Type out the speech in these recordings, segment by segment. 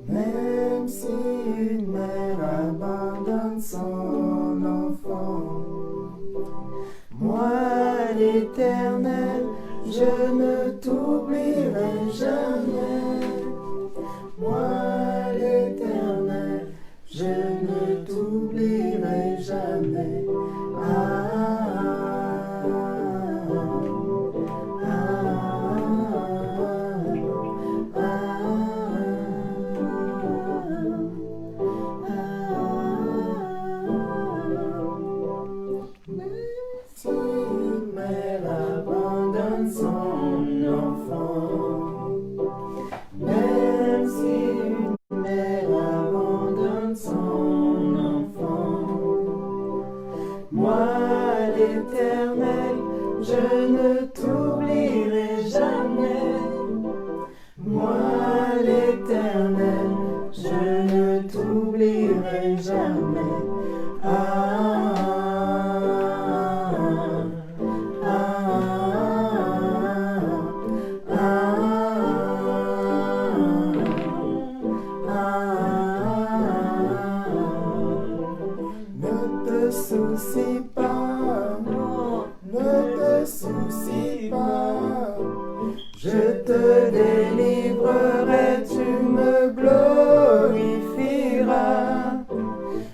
Même si une mère abandonne son enfant, moi l'Éternel, je ne t'oublierai jamais. Moi l'Éternel, je ne t'oublierai jamais. Si une mère abandonne son enfant, même si une mère abandonne son enfant, moi l'Éternel, je ne t'oublierai jamais. Moi l'Éternel, je ne t'oublierai jamais. Ne te soucie pas, non, ne te soucie pas. Je te délivrerai, tu me glorifieras.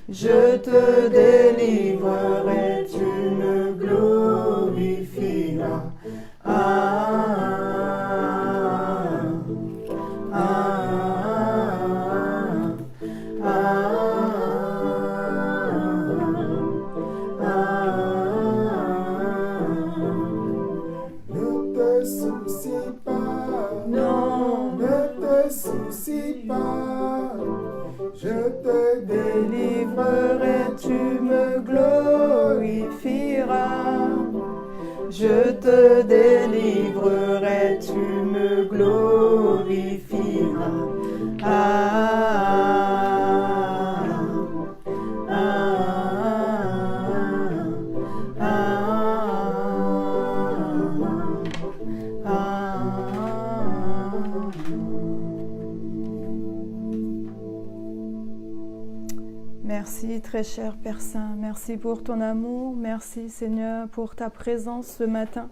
Je te délivrerai, tu me glorifieras. Ne te soucie pas, non, ne te soucie pas. Je te délivrerai, tu me glorifieras. Je te délivrerai, tu me glorifieras. Merci très cher Père Saint, merci pour ton amour, merci Seigneur pour ta présence ce matin.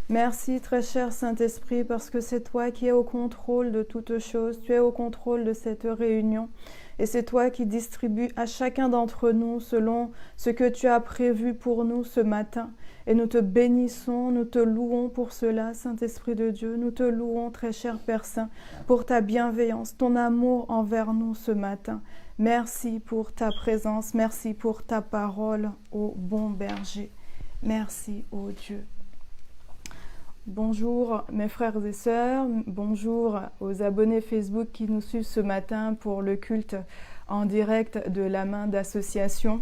Merci très cher Saint-Esprit parce que c'est toi qui es au contrôle de toutes choses, tu es au contrôle de cette réunion et c'est toi qui distribues à chacun d'entre nous selon ce que tu as prévu pour nous ce matin. Et nous te bénissons, nous te louons pour cela, Saint-Esprit de Dieu. Nous te louons, très cher Père Saint, pour ta bienveillance, ton amour envers nous ce matin. Merci pour ta présence, merci pour ta parole, ô bon berger. Merci, ô Dieu. Bonjour mes frères et sœurs, bonjour aux abonnés Facebook qui nous suivent ce matin pour le culte en direct de la main d'association,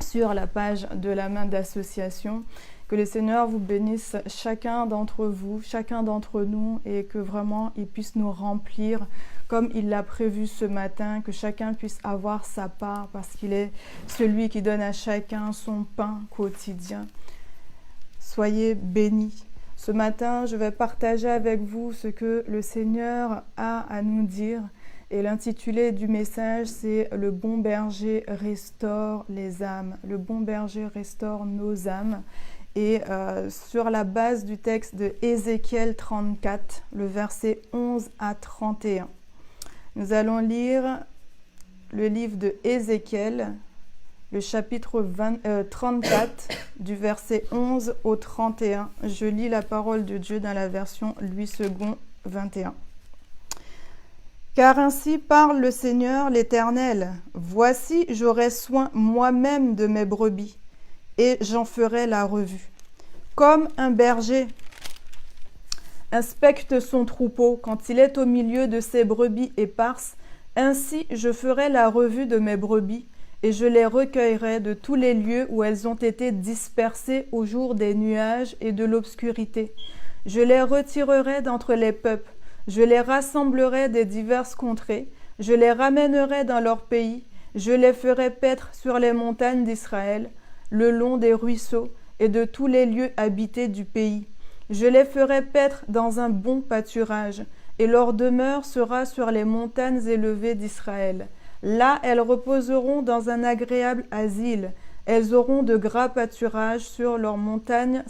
sur la page de la main d'association. Que le Seigneur vous bénisse chacun d'entre vous, chacun d'entre nous et que vraiment il puisse nous remplir comme il l'a prévu ce matin, que chacun puisse avoir sa part parce qu'il est celui qui donne à chacun son pain quotidien. Soyez bénis. Ce matin, je vais partager avec vous ce que le Seigneur a à nous dire. Et l'intitulé du message, c'est « Le bon berger restaure les âmes ». Le bon berger restaure nos âmes. Et sur la base du texte de Ézéchiel 34, le verset 11 à 31. Nous allons lire le livre de Ézéchiel, le chapitre 34, du verset 11 au 31. Je lis la parole de Dieu dans la version Louis II 21. Car ainsi parle le Seigneur l'Éternel, voici j'aurai soin moi-même de mes brebis, et j'en ferai la revue. Comme un berger inspecte son troupeau quand il est au milieu de ses brebis éparses, ainsi je ferai la revue de mes brebis, et je les recueillerai de tous les lieux où elles ont été dispersées au jour des nuages et de l'obscurité. Je les retirerai d'entre les peuples, je les rassemblerai des diverses contrées, je les ramènerai dans leur pays, je les ferai paître sur les montagnes d'Israël, le long des ruisseaux et de tous les lieux habités du pays. Je les ferai paître dans un bon pâturage, et leur demeure sera sur les montagnes élevées d'Israël. Là, elles reposeront dans un agréable asile. Elles auront de gras pâturages sur leurs montagnes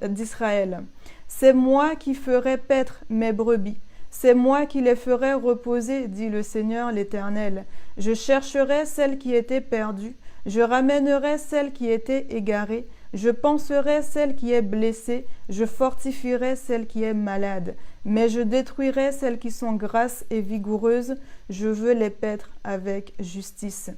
d'Israël. C'est moi qui ferai paître mes brebis. C'est moi qui les ferai reposer, dit le Seigneur l'Éternel. Je chercherai celle qui était perdue. Je ramènerai celle qui était égarée. Je panserai celle qui est blessée. Je fortifierai celle qui est malade. Mais je détruirai celles qui sont grasses et vigoureuses. Je veux les paître avec justice.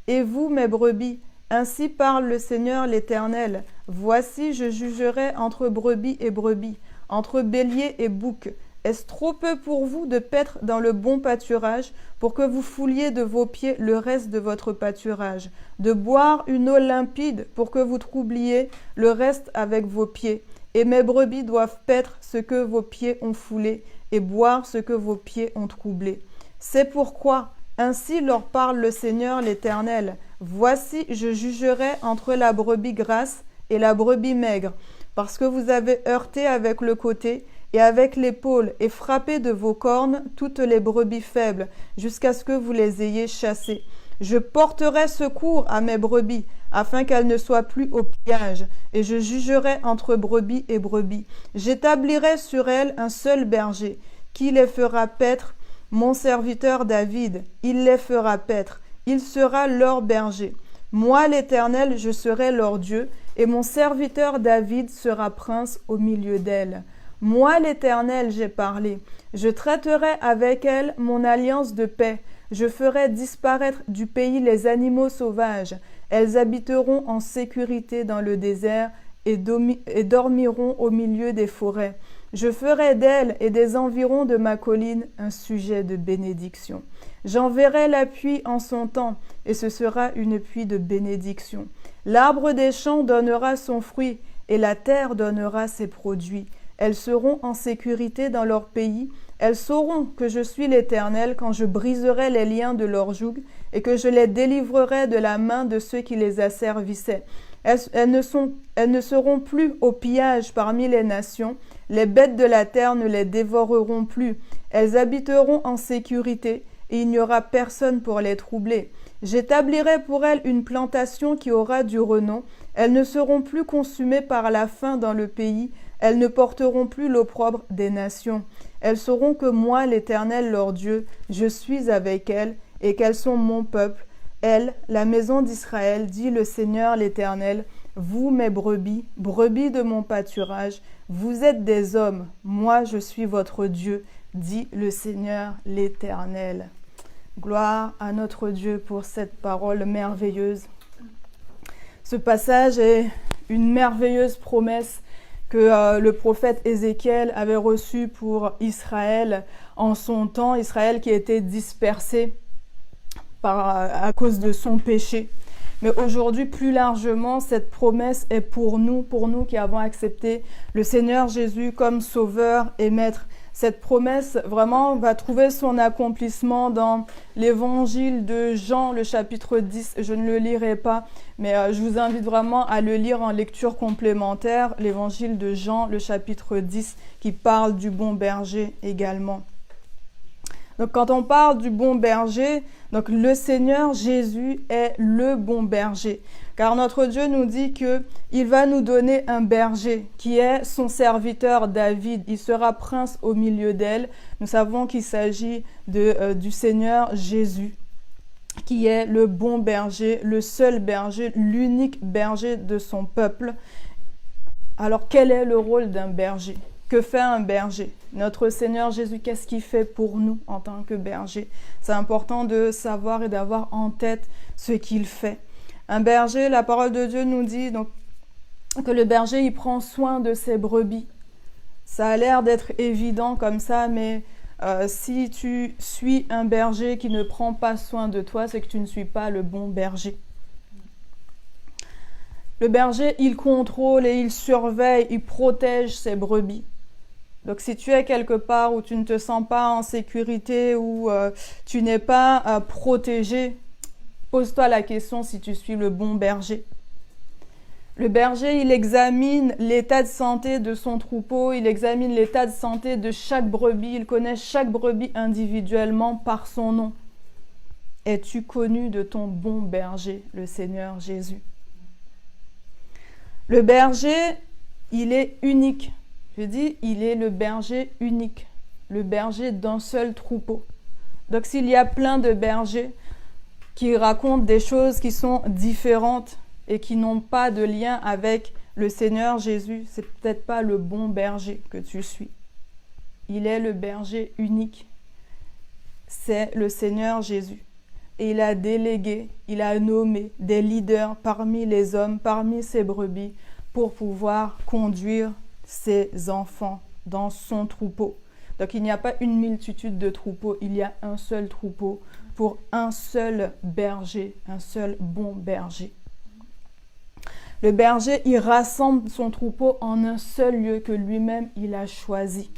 Et vous, mes brebis, ainsi parle le Seigneur l'Éternel. Voici, je jugerai entre brebis et brebis, entre bélier et bouc. Est-ce trop peu pour vous de paître dans le bon pâturage, pour que vous fouliez de vos pieds le reste de votre pâturage, de boire une eau limpide, pour que vous troubliez le reste avec vos pieds? Et mes brebis doivent paître ce que vos pieds ont foulé, et boire ce que vos pieds ont troublé. C'est pourquoi, ainsi leur parle le Seigneur l'Éternel. Voici, je jugerai entre la brebis grasse et la brebis maigre, parce que vous avez heurté avec le côté et avec l'épaule, et frappé de vos cornes toutes les brebis faibles, jusqu'à ce que vous les ayez chassées. Je porterai secours à mes brebis, afin qu'elles ne soient plus au pillage, et je jugerai entre brebis et brebis. J'établirai sur elles un seul berger, qui les fera paître, mon serviteur David, il les fera paître, il sera leur berger. Moi, l'Éternel, je serai leur Dieu, et mon serviteur David sera prince au milieu d'elles. Moi, l'Éternel, j'ai parlé. Je traiterai avec elles mon alliance de paix. Je ferai disparaître du pays les animaux sauvages. Elles habiteront en sécurité dans le désert et dormiront au milieu des forêts. Je ferai d'elles et des environs de ma colline un sujet de bénédiction. J'enverrai la pluie en son temps, et ce sera une pluie de bénédiction. L'arbre des champs donnera son fruit, et la terre donnera ses produits. Elles seront en sécurité dans leur pays. Elles sauront que je suis l'Éternel quand je briserai les liens de leur joug et que je les délivrerai de la main de ceux qui les asservissaient. Elles ne seront plus au pillage parmi les nations. Les bêtes de la terre ne les dévoreront plus. Elles habiteront en sécurité et il n'y aura personne pour les troubler. J'établirai pour elles une plantation qui aura du renom. Elles ne seront plus consumées par la faim dans le pays. Elles ne porteront plus l'opprobre des nations. Elles sauront que moi, l'Éternel leur Dieu, je suis avec elles et qu'elles sont mon peuple. Elles, la maison d'Israël, dit le Seigneur l'Éternel, vous, mes brebis, brebis de mon pâturage, vous êtes des hommes, moi je suis votre Dieu, dit le Seigneur l'Éternel. Gloire à notre Dieu pour cette parole merveilleuse. Ce passage est une merveilleuse promesse que le prophète Ézéchiel avait reçu pour Israël en son temps, Israël qui était dispersé à cause de son péché. Mais aujourd'hui, plus largement, cette promesse est pour nous qui avons accepté le Seigneur Jésus comme sauveur et maître. Cette promesse, vraiment, va trouver son accomplissement dans l'évangile de Jean, le chapitre 10. Je ne le lirai pas, mais je vous invite vraiment à le lire en lecture complémentaire, l'évangile de Jean, le chapitre 10, qui parle du bon berger également. Donc, quand on parle du bon berger, donc le Seigneur Jésus est le bon berger. Car notre Dieu nous dit qu'il va nous donner un berger qui est son serviteur David. Il sera prince au milieu d'elle. Nous savons qu'il s'agit du Seigneur Jésus, qui est le bon berger, le seul berger, l'unique berger de son peuple. Alors, quel est le rôle d'un berger ? Que fait un berger? Notre Seigneur Jésus, qu'est-ce qu'il fait pour nous en tant que berger? C'est important de savoir et d'avoir en tête ce qu'il fait. Un berger, la parole de Dieu nous dit donc, que le berger, il prend soin de ses brebis. Ça a l'air d'être évident comme ça, mais si tu suis un berger qui ne prend pas soin de toi, c'est que tu ne suis pas le bon berger. Le berger, il contrôle et il surveille, il protège ses brebis. Donc, si tu es quelque part où tu ne te sens pas en sécurité, où tu n'es pas protégé, pose-toi la question si tu suis le bon berger. Le berger, il examine l'état de santé de son troupeau, il examine l'état de santé de chaque brebis, il connaît chaque brebis individuellement par son nom. Es-tu connu de ton bon berger, le Seigneur Jésus? Le berger, il est unique. Je dis, il est le berger unique, le berger d'un seul troupeau. Donc s'il y a plein de bergers qui racontent des choses qui sont différentes et qui n'ont pas de lien avec le Seigneur Jésus, c'est peut-être pas le bon berger que tu suis. Il est le berger unique. C'est le Seigneur Jésus. Et il a délégué, il a nommé des leaders parmi les hommes, parmi ses brebis, pour pouvoir conduire ses enfants dans son troupeau. Donc il n'y a pas une multitude de troupeaux, il y a un seul troupeau pour un seul berger, un seul bon berger. Le berger, il rassemble son troupeau en un seul lieu que lui-même il a choisi.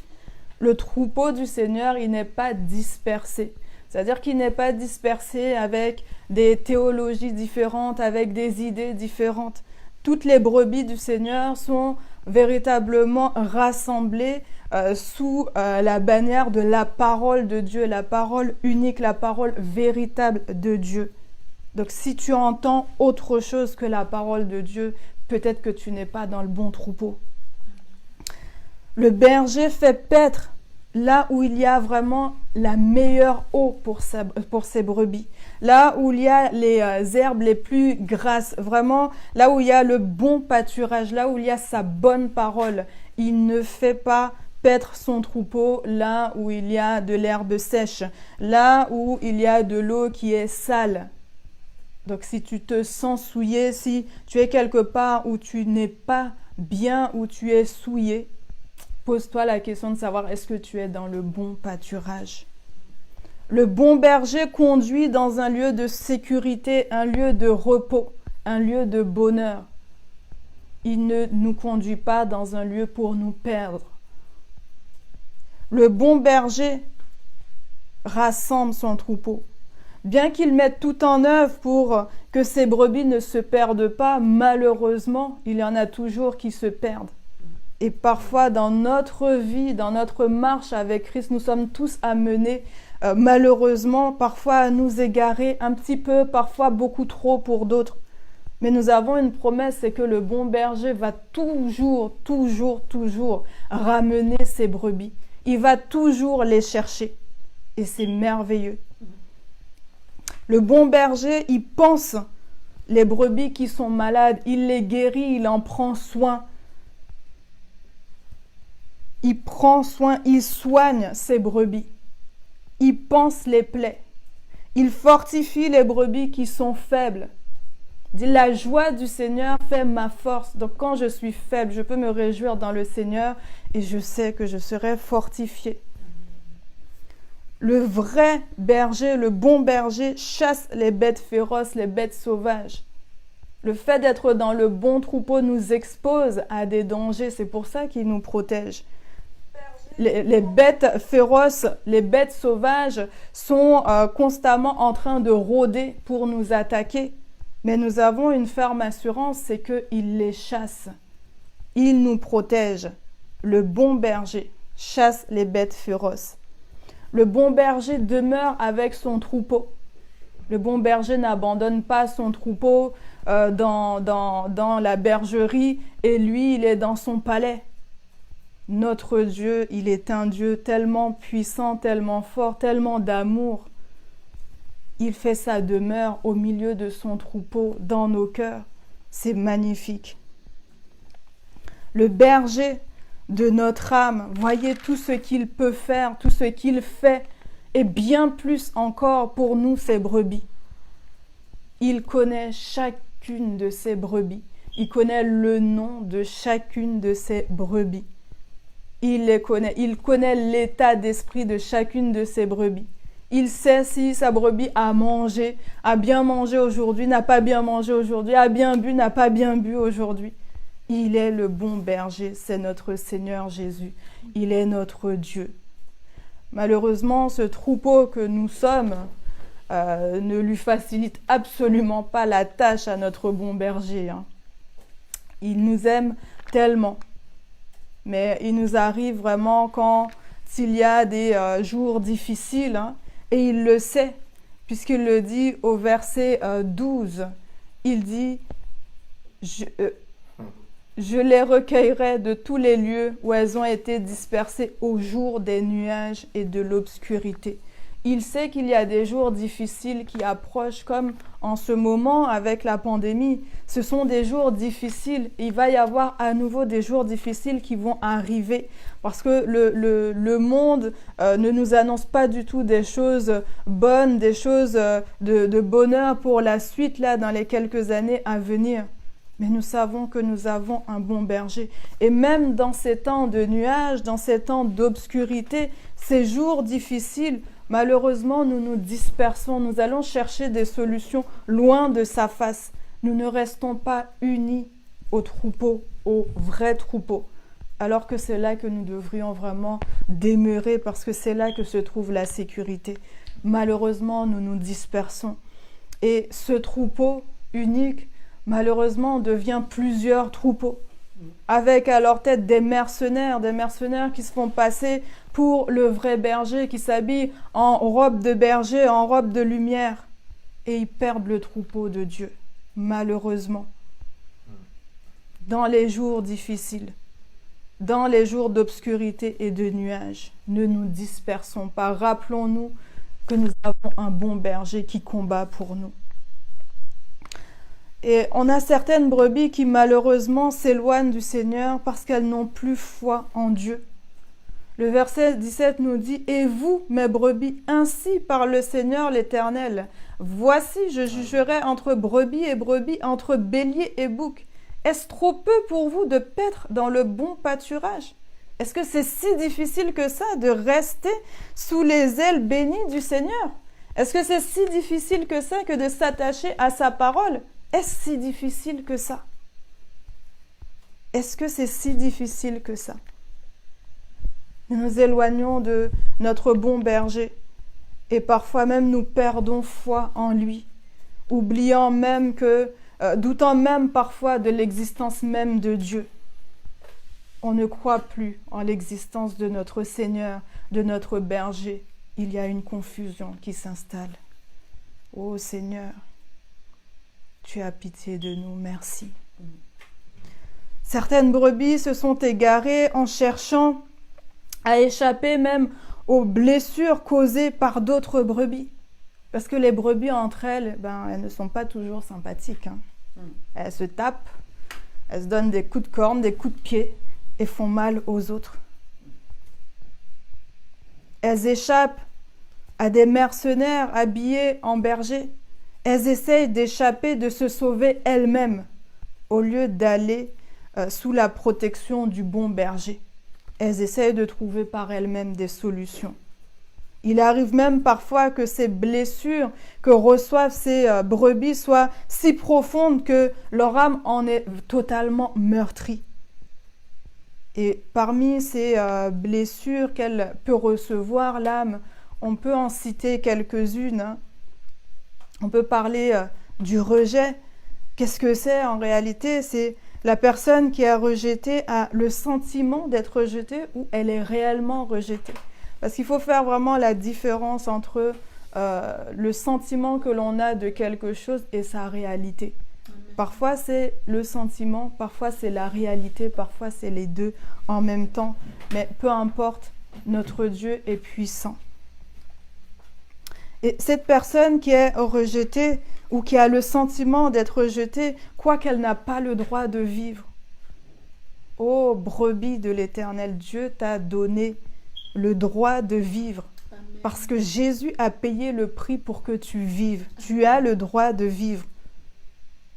Le troupeau du Seigneur, il n'est pas dispersé. C'est-à-dire qu'il n'est pas dispersé avec des théologies différentes, avec des idées différentes. Toutes les brebis du Seigneur sont véritablement rassemblées sous la bannière de la parole de Dieu, la parole unique, la parole véritable de Dieu. Donc si tu entends autre chose que la parole de Dieu, peut-être que tu n'es pas dans le bon troupeau. Le berger fait paître là où il y a vraiment la meilleure eau pour ses brebis, là où il y a les herbes les plus grasses, vraiment là où il y a le bon pâturage, là où il y a sa bonne parole. Il ne fait pas paître son troupeau là où il y a de l'herbe sèche, là où il y a de l'eau qui est sale. Donc si tu te sens souillé, si tu es quelque part où tu n'es pas bien, où tu es souillé, pose-toi la question de savoir est-ce que tu es dans le bon pâturage. Le bon berger conduit dans un lieu de sécurité, un lieu de repos, un lieu de bonheur. Il ne nous conduit pas dans un lieu pour nous perdre. Le bon berger rassemble son troupeau. Bien qu'il mette tout en œuvre pour que ses brebis ne se perdent pas, malheureusement, il y en a toujours qui se perdent. Et parfois, dans notre vie, dans notre marche avec Christ, nous sommes tous amenés, malheureusement, parfois à nous égarer un petit peu, parfois beaucoup trop pour d'autres. Mais nous avons une promesse, c'est que le bon berger va toujours ramener ses brebis. Il va toujours les chercher. Et c'est merveilleux. Le bon berger, il pense les brebis qui sont malades, il les guérit, il en prend soin. Il prend soin, il soigne ses brebis. Il panse les plaies. Il fortifie les brebis qui sont faibles. Il dit, la joie du Seigneur fait ma force. Donc quand je suis faible, je peux me réjouir dans le Seigneur et je sais que je serai fortifié. Le vrai berger, le bon berger, chasse les bêtes féroces, les bêtes sauvages. Le fait d'être dans le bon troupeau nous expose à des dangers. C'est pour ça qu'il nous protège. Les bêtes féroces, les bêtes sauvages sont constamment en train de rôder pour nous attaquer. Mais nous avons une ferme assurance, c'est qu'il les chasse. Il nous protège. Le bon berger chasse les bêtes féroces. Le bon berger demeure avec son troupeau. Le bon berger n'abandonne pas son troupeau dans la bergerie et lui, il est dans son palais. Notre Dieu, il est un Dieu tellement puissant, tellement fort, tellement d'amour. Il fait sa demeure au milieu de son troupeau, dans nos cœurs. C'est magnifique. Le berger de notre âme, voyez tout ce qu'il peut faire, tout ce qu'il fait, et bien plus encore pour nous, ses brebis. Il connaît chacune de ses brebis. Il connaît le nom de chacune de ses brebis. Il les connaît. Il connaît l'état d'esprit de chacune de ses brebis. Il sait si sa brebis a mangé, a bien mangé aujourd'hui, n'a pas bien mangé aujourd'hui, a bien bu, n'a pas bien bu aujourd'hui. Il est le bon berger, c'est notre Seigneur Jésus. Il est notre Dieu. Malheureusement, ce troupeau que nous sommes ne lui facilite absolument pas la tâche à notre bon berger. Il nous aime tellement. Mais il nous arrive vraiment quand il y a des jours difficiles, hein, et il le sait, puisqu'il le dit au verset 12. Il dit « Je les recueillerai de tous les lieux où elles ont été dispersées au jour des nuages et de l'obscurité. » Il sait qu'il y a des jours difficiles qui approchent, comme en ce moment avec la pandémie. Ce sont des jours difficiles. Il va y avoir à nouveau des jours difficiles qui vont arriver parce que le monde ne nous annonce pas du tout des choses bonnes, des choses de bonheur pour la suite là dans les quelques années à venir. Mais nous savons que nous avons un bon berger. Et même dans ces temps de nuages, dans ces temps d'obscurité, ces jours difficiles, malheureusement, nous nous dispersons. Nous allons chercher des solutions loin de sa face. Nous ne restons pas unis au troupeau, au vrai troupeau. Alors que c'est là que nous devrions vraiment demeurer parce que c'est là que se trouve la sécurité. Malheureusement, nous nous dispersons. Et ce troupeau unique, malheureusement, devient plusieurs troupeaux, avec à leur tête des mercenaires qui se font passer pour le vrai berger, qui s'habillent en robe de berger, en robe de lumière, et ils perdent le troupeau de Dieu, malheureusement. Dans les jours difficiles, dans les jours d'obscurité et de nuages, ne nous dispersons pas. Rappelons-nous que nous avons un bon berger qui combat pour nous. Et on a certaines brebis qui malheureusement s'éloignent du Seigneur parce qu'elles n'ont plus foi en Dieu. Le verset 17 nous dit « Et vous, mes brebis, ainsi parle le Seigneur l'Éternel. Voici, je jugerai entre brebis et brebis, entre bélier et bouc. Est-ce trop peu pour vous de paître dans le bon pâturage? Est-ce que c'est si difficile que ça de rester sous les ailes bénies du Seigneur? Est-ce que c'est si difficile que ça que de s'attacher à sa parole? Est-ce si difficile que ça? Est-ce que c'est si difficile que ça? Nous nous éloignons de notre bon berger et parfois même nous perdons foi en lui, oubliant même que, doutant même parfois de l'existence même de Dieu. On ne croit plus en l'existence de notre Seigneur, de notre berger. Il y a une confusion qui s'installe. Ô Seigneur, tu as pitié de nous, merci. Certaines brebis se sont égarées en cherchant à échapper même aux blessures causées par d'autres brebis. Parce que les brebis entre elles, elles ne sont pas toujours sympathiques. Hein. Elles se tapent, elles se donnent des coups de corne, des coups de pied et font mal aux autres. Elles échappent à des mercenaires habillés en bergers. Elles essayent d'échapper, de se sauver elles-mêmes, au lieu d'aller sous la protection du bon berger. Elles essayent de trouver par elles-mêmes des solutions. Il arrive même parfois que ces blessures que reçoivent ces brebis soient si profondes que leur âme en est totalement meurtrie. Et parmi ces blessures qu'elle peut recevoir, l'âme, on peut en citer quelques-unes. Hein. On peut parler du rejet. Qu'est-ce que c'est en réalité? C'est la personne qui a rejeté a le sentiment d'être rejetée ou elle est réellement rejetée. Parce qu'il faut faire vraiment la différence entre le sentiment que l'on a de quelque chose et sa réalité. Parfois c'est le sentiment, parfois c'est la réalité, parfois c'est les deux en même temps. Mais peu importe, notre Dieu est puissant. Et cette personne qui est rejetée ou qui a le sentiment d'être rejetée, croit qu'elle n'a pas le droit de vivre. Ô brebis de l'Éternel, Dieu t'a donné le droit de vivre. Amen. Parce que Jésus a payé le prix pour que tu vives. Tu as le droit de vivre.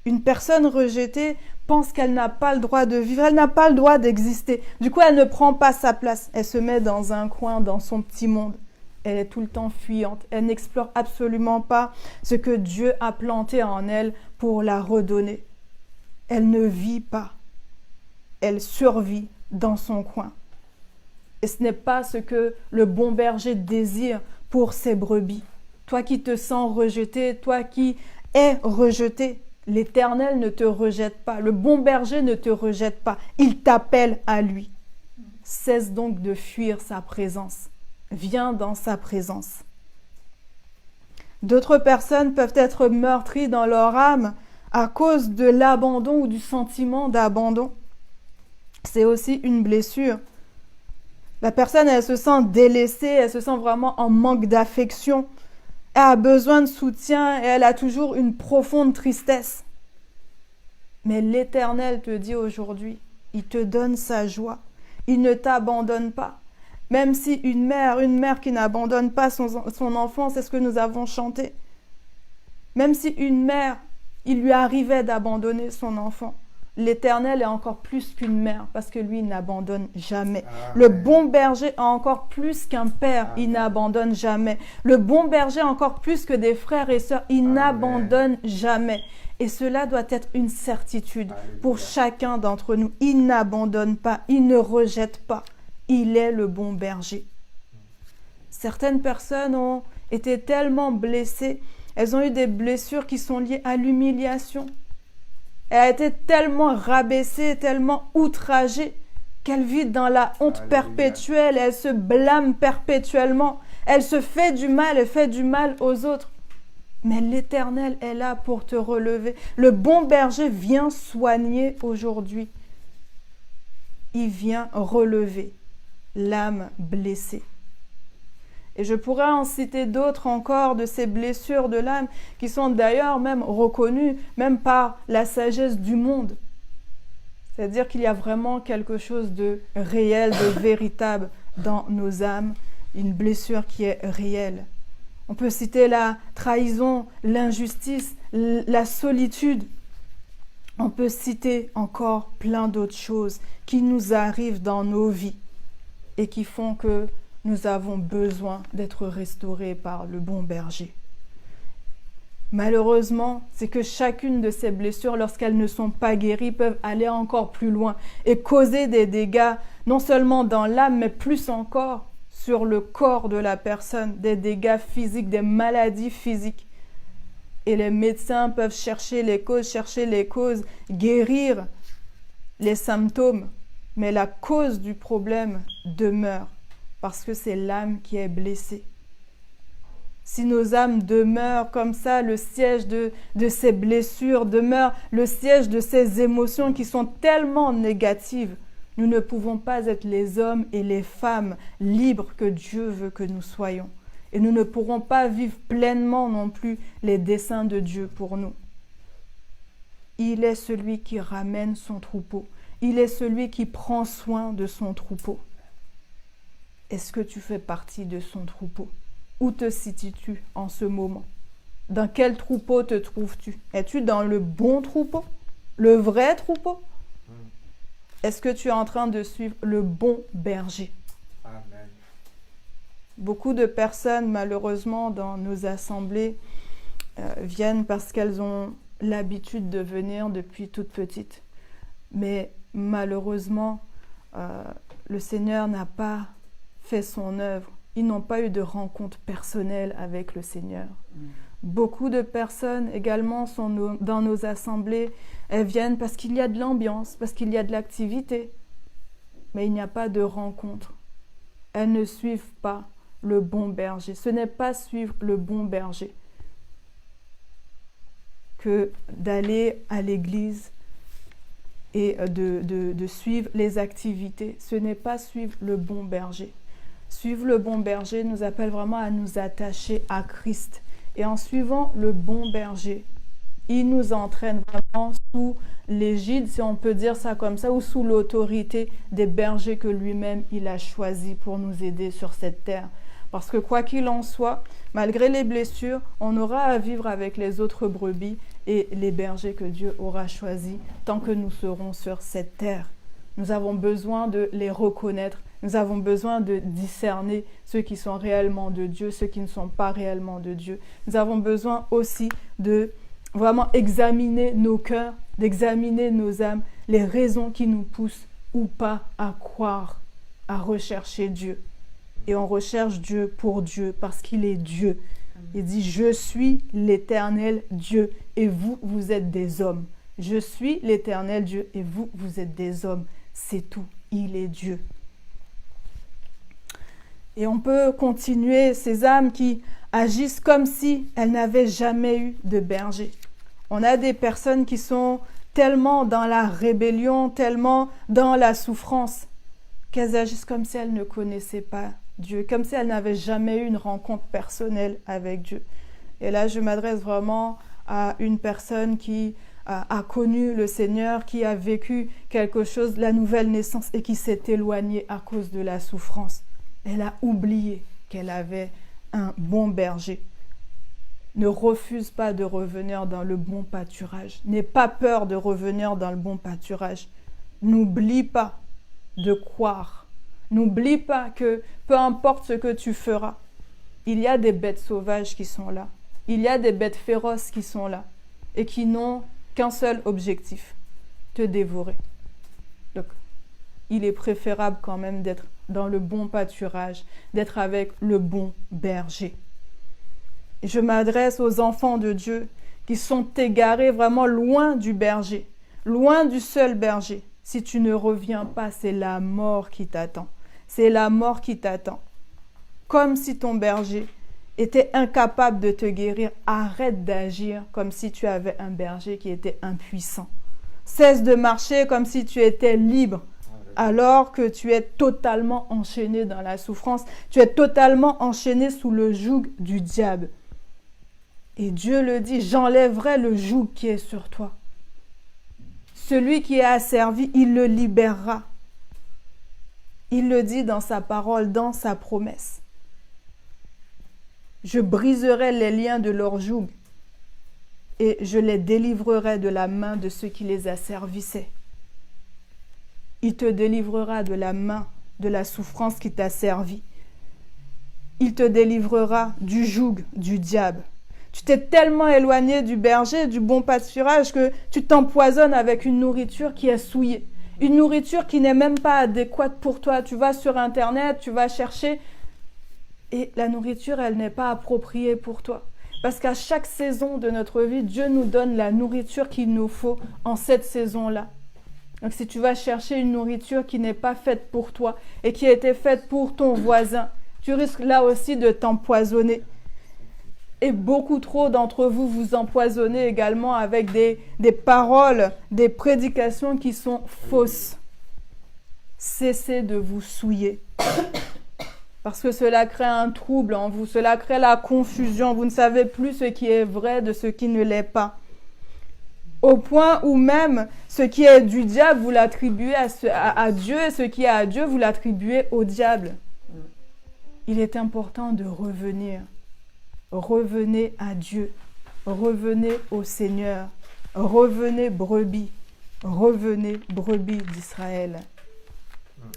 Une personne rejetée pense qu'elle n'a pas le droit de vivre, elle n'a pas le droit d'exister. Du coup, elle ne prend pas sa place. Elle se met dans un coin, dans son petit monde. Elle est tout le temps fuyante. Elle n'explore absolument pas ce que Dieu a planté en elle pour la redonner. Elle ne vit pas. Elle survit dans son coin. Et ce n'est pas ce que le bon berger désire pour ses brebis. Toi qui te sens rejeté, toi qui es rejeté, L'Éternel ne te rejette pas. Le bon berger ne te rejette pas. Il t'appelle à lui. Cesse donc de fuir sa présence. Viens dans sa présence. D'autres personnes peuvent être meurtries dans leur âme à cause de l'abandon ou du sentiment d'abandon. C'est aussi une blessure. La personne, elle se sent délaissée, elle se sent vraiment en manque d'affection. Elle a besoin de soutien et elle a toujours une profonde tristesse. Mais l'Éternel te dit aujourd'hui, il te donne sa joie. Il ne t'abandonne pas. Même si une mère qui n'abandonne pas son enfant, c'est ce que nous avons chanté. Même si une mère, il lui arrivait d'abandonner son enfant, l'Éternel est encore plus qu'une mère parce que lui, il n'abandonne jamais. Amen. Le bon berger a encore plus qu'un père, Amen. Il n'abandonne jamais. Le bon berger a encore plus que des frères et sœurs, il Amen. N'abandonne jamais. Et cela doit être une certitude Alléluia. Pour chacun d'entre nous. Il n'abandonne pas, il ne rejette pas. Il est le bon berger. Certaines personnes ont été tellement blessées, elles ont eu des blessures qui sont liées à l'humiliation. Elle a été tellement rabaissée, tellement outragée, qu'elle vit dans la honte Alléluia. Perpétuelle, elle se blâme perpétuellement, elle se fait du mal, elle fait du mal aux autres. Mais l'Éternel est là pour te relever. Le bon berger vient soigner aujourd'hui. Il vient relever l'âme blessée. Et je pourrais en citer d'autres encore de ces blessures de l'âme qui sont d'ailleurs même reconnues, même par la sagesse du monde. C'est-à-dire qu'il y a vraiment quelque chose de réel, de véritable dans nos âmes, une blessure qui est réelle. On peut citer la trahison, l'injustice, la solitude. On peut citer encore plein d'autres choses qui nous arrivent dans nos vies et qui font que nous avons besoin d'être restaurés par le bon berger. Malheureusement, c'est que chacune de ces blessures, lorsqu'elles ne sont pas guéries, peuvent aller encore plus loin et causer des dégâts, non seulement dans l'âme, mais plus encore sur le corps de la personne, des dégâts physiques, des maladies physiques. Et les médecins peuvent chercher les causes, guérir les symptômes, mais la cause du problème demeure. Parce que c'est l'âme qui est blessée. Si nos âmes demeurent comme ça, le siège de ces blessures demeure, le siège de ces émotions qui sont tellement négatives, nous ne pouvons pas être les hommes et les femmes libres que Dieu veut que nous soyons. Et nous ne pourrons pas vivre pleinement non plus les desseins de Dieu pour nous. Il est celui qui ramène son troupeau. Il est celui qui prend soin de son troupeau. Est-ce que tu fais partie de son troupeau? Où te situes-tu en ce moment? Dans quel troupeau te trouves-tu? Es-tu dans le bon troupeau? Le vrai troupeau? Est-ce que tu es en train de suivre le bon berger? Amen. Beaucoup de personnes, malheureusement, dans nos assemblées, viennent parce qu'elles ont l'habitude de venir depuis toute petite. Mais malheureusement, le Seigneur n'a pas fait son œuvre. Ils n'ont pas eu de rencontre personnelle avec le Seigneur. Beaucoup de personnes également sont dans nos assemblées. Elles viennent parce qu'il y a de l'ambiance, parce qu'il y a de l'activité. Mais il n'y a pas de rencontre. Elles ne suivent pas le bon berger. Ce n'est pas suivre le bon berger que d'aller à l'église et de suivre les activités. Ce n'est pas suivre le bon berger. Suivre le bon berger nous appelle vraiment à nous attacher à Christ. Et en suivant le bon berger, il nous entraîne vraiment sous l'égide, si on peut dire ça comme ça, ou sous l'autorité des bergers que lui-même il a choisis pour nous aider sur cette terre. Parce que quoi qu'il en soit, malgré les blessures, on aura à vivre avec les autres brebis et les bergers que Dieu aura choisis tant que nous serons sur cette terre. Nous avons besoin de les reconnaître. Nous avons besoin de discerner ceux qui sont réellement de Dieu, ceux qui ne sont pas réellement de Dieu. Nous avons besoin aussi de vraiment examiner nos cœurs, d'examiner nos âmes, les raisons qui nous poussent ou pas à croire, à rechercher Dieu. Et on recherche Dieu pour Dieu, parce qu'il est Dieu. Il dit, je suis l'Éternel Dieu et vous, vous êtes des hommes. Je suis l'Éternel Dieu et vous, vous êtes des hommes. C'est tout. Il est Dieu. Et on peut continuer ces âmes qui agissent comme si elles n'avaient jamais eu de berger. On a des personnes qui sont tellement dans la rébellion, tellement dans la souffrance, qu'elles agissent comme si elles ne connaissaient pas Dieu, comme si elles n'avaient jamais eu une rencontre personnelle avec Dieu. Et là, je m'adresse vraiment à une personne qui a connu le Seigneur, qui a vécu quelque chose, la nouvelle naissance, et qui s'est éloignée à cause de la souffrance. Elle a oublié qu'elle avait un bon berger. Ne refuse pas de revenir dans le bon pâturage. N'aie pas peur de revenir dans le bon pâturage. N'oublie pas de croire. N'oublie pas que peu importe ce que tu feras, il y a des bêtes sauvages qui sont là. Il y a des bêtes féroces qui sont là et qui n'ont qu'un seul objectif, te dévorer. Donc, il est préférable quand même d'être dans le bon pâturage, d'être avec le bon berger. Et je m'adresse aux enfants de Dieu qui sont égarés vraiment loin du berger, loin du seul berger. Si tu ne reviens pas, c'est la mort qui t'attend. C'est la mort qui t'attend. Comme si ton berger était incapable de te guérir, arrête d'agir comme si tu avais un berger qui était impuissant. Cesse de marcher comme si tu étais libre, alors que tu es totalement enchaîné dans la souffrance. Tu es totalement enchaîné sous le joug du diable. Et Dieu le dit, j'enlèverai le joug qui est sur toi. Celui qui est asservi, il le libérera. Il le dit dans sa parole, dans sa promesse. Je briserai les liens de leur joug et je les délivrerai de la main de ceux qui les asservissaient. Il te délivrera de la main de la souffrance qui t'a servi. Il te délivrera du joug du diable. Tu t'es tellement éloigné du berger, du bon pâturage, que tu t'empoisonnes avec une nourriture qui est souillée. Une nourriture qui n'est même pas adéquate pour toi. Tu vas sur Internet, tu vas chercher, et la nourriture, elle n'est pas appropriée pour toi. Parce qu'à chaque saison de notre vie, Dieu nous donne la nourriture qu'il nous faut en cette saison-là. Donc si tu vas chercher une nourriture qui n'est pas faite pour toi et qui a été faite pour ton voisin, tu risques là aussi de t'empoisonner. Et beaucoup trop d'entre vous vous empoisonnez également avec des paroles, des prédications qui sont fausses. Cessez de vous souiller. Parce que cela crée un trouble en vous, cela crée la confusion. Vous ne savez plus ce qui est vrai de ce qui ne l'est pas. Au point où même ce qui est du diable, vous l'attribuez à Dieu, et ce qui est à Dieu, vous l'attribuez au diable. Il est important de revenir. Revenez à Dieu, revenez au Seigneur, revenez brebis d'Israël.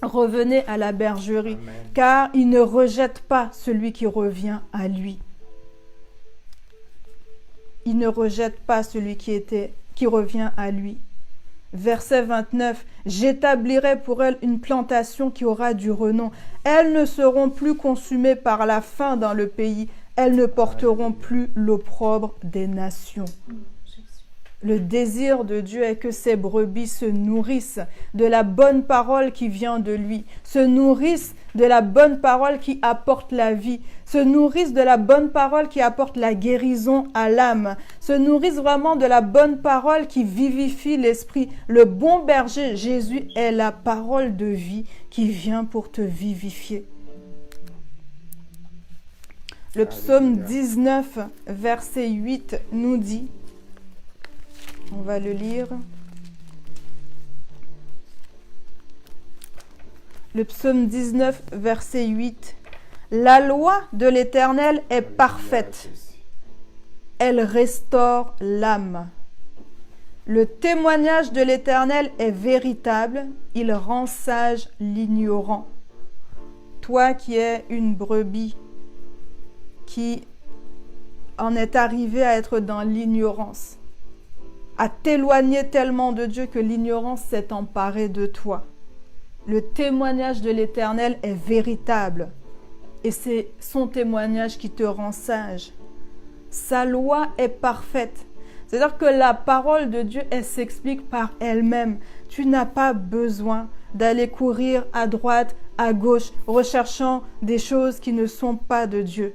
Revenez à la bergerie, Amen. Car il ne rejette pas celui qui revient à lui. Il ne rejette pas celui qui revient à lui. Verset 29, « J'établirai pour elles une plantation qui aura du renom. Elles ne seront plus consumées par la faim dans le pays. Elles ne porteront plus l'opprobre des nations. » Le désir de Dieu est que ses brebis se nourrissent de la bonne parole qui vient de lui, se nourrissent de la bonne parole qui apporte la vie, se nourrissent de la bonne parole qui apporte la guérison à l'âme, se nourrissent vraiment de la bonne parole qui vivifie l'esprit. Le bon berger, Jésus, est la parole de vie qui vient pour te vivifier. Le psaume 19, verset 8 nous dit, on va le lire. Le psaume 19, verset 8. « La loi de l'Éternel est parfaite. Elle restaure l'âme. Le témoignage de l'Éternel est véritable. Il rend sage l'ignorant. » Toi qui es une brebis, qui en est arrivé à être dans l'ignorance, à t'éloigner tellement de Dieu que l'ignorance s'est emparée de toi. Le témoignage de l'Éternel est véritable et c'est son témoignage qui te rend sage. Sa loi est parfaite. C'est-à-dire que la parole de Dieu, elle s'explique par elle-même. Tu n'as pas besoin d'aller courir à droite, à gauche, recherchant des choses qui ne sont pas de Dieu.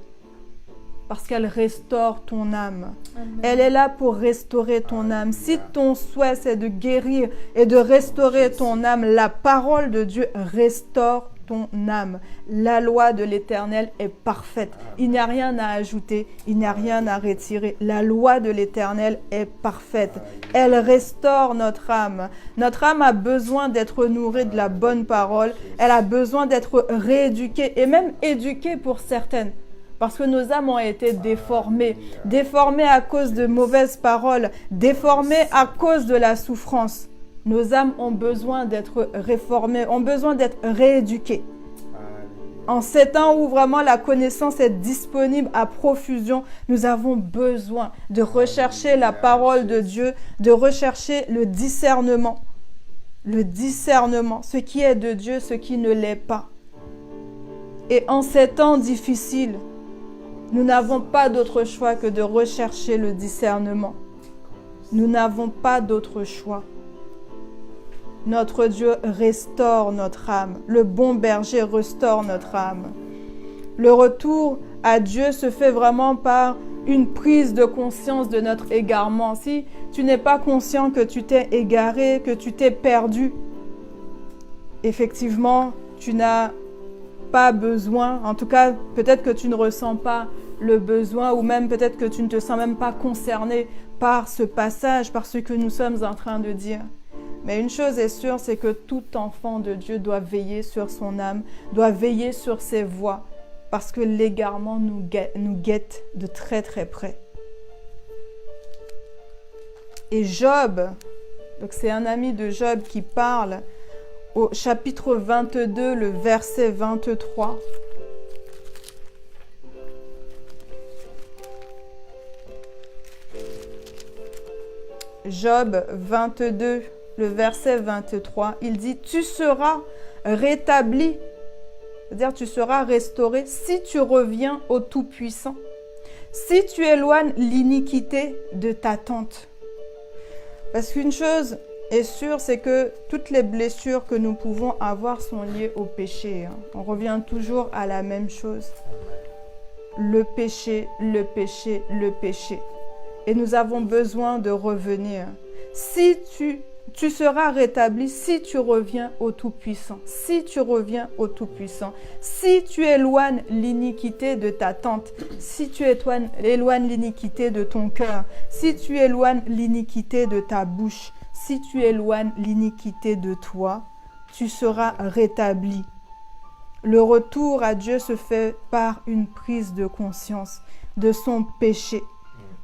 Parce qu'elle restaure ton âme. Amen. Elle est là pour restaurer ton âme. Si ton souhait, c'est de guérir et de restaurer ton âme, la parole de Dieu restaure ton âme. La loi de l'Éternel est parfaite. Il n'y a rien à ajouter, il n'y a rien à retirer. La loi de l'Éternel est parfaite. Elle restaure notre âme. Notre âme a besoin d'être nourrie de la bonne parole. Elle a besoin d'être rééduquée et même éduquée pour certaines. Parce que nos âmes ont été déformées à cause de mauvaises paroles, déformées à cause de la souffrance. Nos âmes ont besoin d'être réformées, ont besoin d'être rééduquées. En ces temps où vraiment la connaissance est disponible à profusion, nous avons besoin de rechercher la parole de Dieu, de rechercher le discernement. Le discernement, ce qui est de Dieu, ce qui ne l'est pas. Et en ces temps difficiles, nous n'avons pas d'autre choix que de rechercher le discernement. Nous n'avons pas d'autre choix. Notre Dieu restaure notre âme. Le bon berger restaure notre âme. Le retour à Dieu se fait vraiment par une prise de conscience de notre égarement. Si tu n'es pas conscient que tu t'es égaré, que tu t'es perdu, effectivement, tu n'as pas besoin, en tout cas, peut-être que tu ne ressens pas le besoin ou même peut-être que tu ne te sens même pas concerné par ce passage, par ce que nous sommes en train de dire. Mais une chose est sûre, c'est que tout enfant de Dieu doit veiller sur son âme, doit veiller sur ses voies, parce que l'égarement nous guette de très très près. Et Job, donc c'est un ami de Job qui parle au chapitre 22, le verset 23. Job 22, le verset 23, il dit « Tu seras rétabli », c'est-à-dire tu seras restauré si tu reviens au Tout-Puissant, si tu éloignes l'iniquité de ta tente. Parce qu'une chose est sûre, c'est que toutes les blessures que nous pouvons avoir sont liées au péché. On revient toujours à la même chose. Le péché, le péché, le péché. Et nous avons besoin de revenir. Si tu seras rétabli si tu reviens au Tout-Puissant. Si tu reviens au Tout-Puissant. Si tu éloignes l'iniquité de ta tente. Si tu éloignes l'iniquité de ton cœur. Si tu éloignes l'iniquité de ta bouche. Si tu éloignes l'iniquité de toi, tu seras rétabli. Le retour à Dieu se fait par une prise de conscience de son péché.